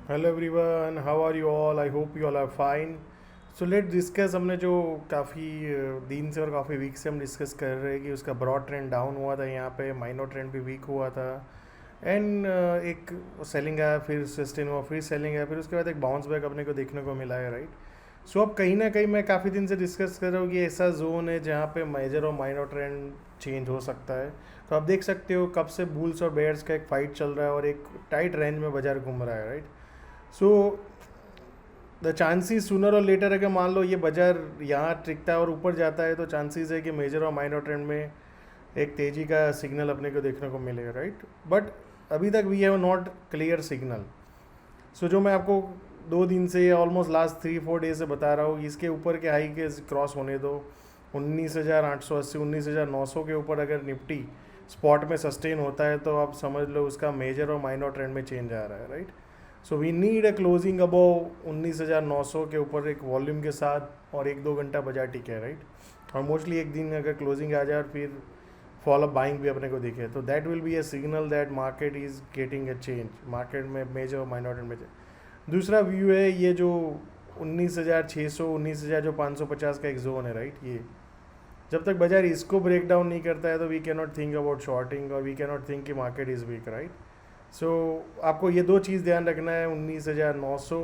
Hello everyone, how are you all? I hope you all are fine. So let discuss. हमने जो काफ़ी दिन से और काफ़ी वीक से हम डिस्कस कर रहे हैं कि उसका ब्रॉड ट्रेंड डाउन हुआ था, यहाँ पे माइनर ट्रेंड भी वीक हुआ था. एंड एक सेलिंग आया, फिर सस्टेन हुआ, फिर सेलिंग आया, फिर उसके बाद एक बाउंस बैक अपने को देखने को मिला है, राइट? सो अब कहीं ना कहीं मैं काफ़ी दिन से डिस्कस कर रहा हूँ कि ऐसा जोन है जहाँ पे मेजर और माइनर ट्रेंड चेंज हो सकता है. तो आप देख सकते हो कब से बुल्स और बेयर्स का एक फाइट चल रहा है और एक टाइट रेंज में बाजार घूम रहा है, right? So the chances sooner और लेटर अगर मान लो ये बाजार यहाँ टिकता है और ऊपर जाता है तो चांसेस है कि मेजर और माइनर ट्रेंड में एक तेजी का सिग्नल अपने को देखने को मिलेगा, राइट? बट अभी तक we have not clear signal. So जो मैं आपको 2 दिन से ऑलमोस्ट लास्ट 3-4 डे से बता रहा हूँ, इसके ऊपर के हाई के क्रॉस होने दो. 19,880 19,900 के ऊपर अगर निफ्टी स्पॉट में सस्टेन होता है तो आप समझ लो उसका मेजर और माइनर ट्रेंड में चेंज आ रहा है, right? So we need a closing above 19,900 के ऊपर एक वॉल्यूम के साथ और 1-2 घंटा बाजार टिके है, राइट? और मोस्टली एक दिन अगर क्लोजिंग आ जाए और फिर फॉल अप बाइंग भी अपने को दिखे तो that will be a signal that market is getting a change. Market में मेजर और माइनर ट्रेंड में दूसरा व्यू है ये जो 19,600 19,000 जो 550 का एक जोन है, राइट? ये जब तक बाजार इसको ब्रेक डाउन नहीं करता है तो we can not think about shorting और वी कैन नॉट थिंक कि market is weak, right? So आपको ये दो चीज़ ध्यान रखना है. 19,900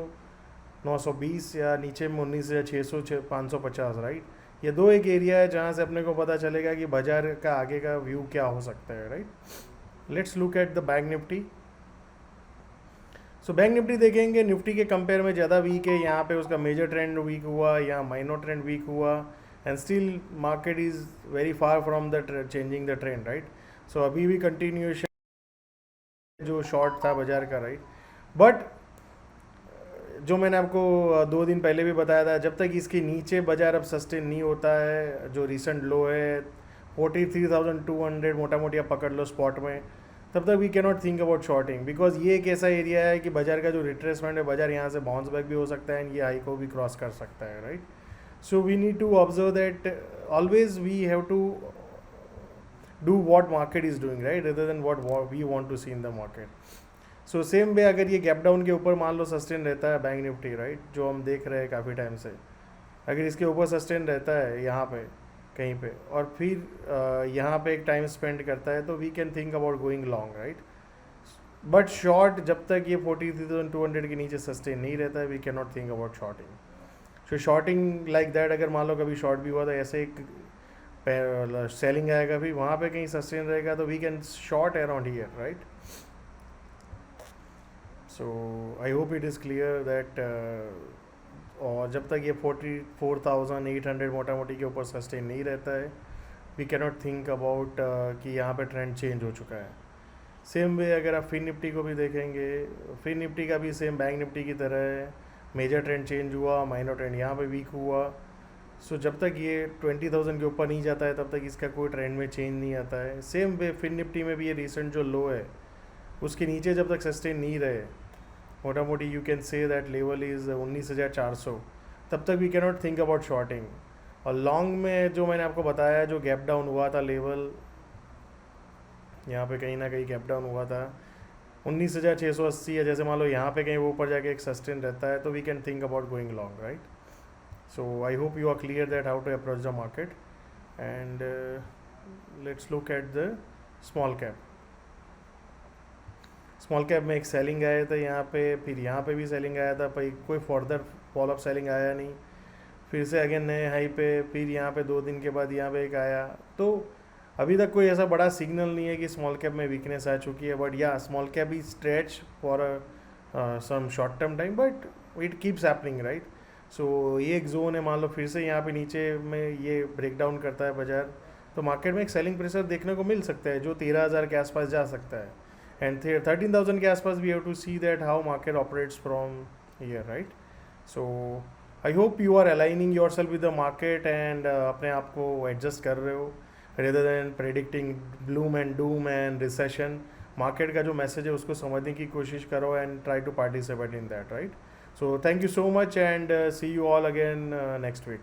920 या नीचे में 19,600 550, राइट? ये दो एक एरिया है जहाँ से अपने को पता चलेगा कि बाजार का आगे का व्यू क्या हो सकता है, right? Let's look at the bank Nifty. So bank Nifty देखेंगे, निफ्टी के कंपेयर में ज़्यादा वीक है. यहाँ पे उसका मेजर ट्रेंड वीक हुआ, यहाँ माइनर ट्रेंड वीक हुआ. And still market is very far from the changing the trend, right? So अभी भी कंटिन्यूएशन जो शॉर्ट था बाजार का, राइट? बट जो मैंने आपको 2 दिन पहले भी बताया था, जब तक इसके नीचे बाजार अब सस्टेन नहीं होता है, जो रिसेंट लो है 43,200 मोटा मोटी आप पकड़ लो स्पॉट में, तब तक we can not think about shorting. Because ये एक ऐसा एरिया है कि बाजार का जो रिट्रेसमेंट है, बाजार यहाँ से बाउंस बैक भी हो सकता है एंड ये हाई को भी क्रॉस कर सकता है, right? So we need to observe that always we have to do what market is doing, right, rather than what we want to see in the market. So same way अगर ये gap down के ऊपर मान लो sustain रहता है bank Nifty, right, जो हम देख रहे हैं काफ़ी टाइम से, अगर इसके ऊपर सस्टेन रहता है यहाँ पे कहीं पे और फिर यहाँ पे एक टाइम स्पेंड करता है तो we can think about going long, right? But short जब तक ये 43,200 के नीचे सस्टेन नहीं रहता है we can not think about shorting. So shorting like that, अगर मान लो कभी शॉर्ट भी हुआ तो ऐसे एक सेलिंग आएगा भी वहाँ पे कहीं सस्टेन रहेगा तो we can short around here, right? So I hope it is clear that और जब तक ये 44,800 मोटा मोटी के ऊपर सस्टेन नहीं रहता है we can not think about कि यहाँ पे ट्रेंड चेंज हो चुका है. सेम वे अगर आप फिन निफ्टी को भी देखेंगे, फिन निफ्टी का भी सेम बैंक निफ्टी की तरह है. मेजर ट्रेंड चेंज हुआ, माइनर ट्रेंड यहाँ पे वीक हुआ. सो जब तक ये 20,000 के ऊपर नहीं जाता है तब तक इसका कोई ट्रेंड में चेंज नहीं आता है. सेम वे फिन निफ्टी में भी ये रिसेंट जो लो है उसके नीचे जब तक सस्टेन नहीं रहे, मोटा मोटी you can say that level is 19,400, तब तक we can not think about shorting. और लॉन्ग में जो मैंने आपको बताया जो गैप डाउन हुआ था लेवल, यहाँ पे कहीं ना कहीं गैप डाउन हुआ था 19,680 या जैसे मान लो यहाँ पे कहीं वो ऊपर जाके एक सस्टेन रहता है तो we can think about going long, right? So I hope you are clear that how to approach the market. And let's look at the small cap. Small cap में एक सेलिंग आया था यहाँ पे, फिर यहाँ पे भी सेलिंग आया था, पर कोई फर्दर फॉलोअप सेलिंग आया नहीं. फिर से अगेन नए हाई पे, फिर यहाँ पे 2 दिन के बाद यहाँ पे एक आया. तो अभी तक कोई ऐसा बड़ा सिग्नल नहीं है कि स्मॉल कैप में वीकनेस आ चुकी है. बट या small cap is stretch for some short term time but it keeps happening, right? So ये एक जोन है, मान लो फिर से यहाँ पे नीचे में ये ब्रेक डाउन करता है बाजार तो मार्केट में एक सेलिंग प्रेशर देखने को मिल सकता है जो 13,000 के आसपास जा सकता है. एंड 13,000 के आसपास we have to see that how market operates from here, right? So I hope you are aligning yourself with the market and अपने आप को एडजस्ट कर रहे हो rather than predicting bloom and doom and recession. Market का जो message है उसको समझने की कोशिश करो and try to participate in that, right? So thank you so much and see you all again next week.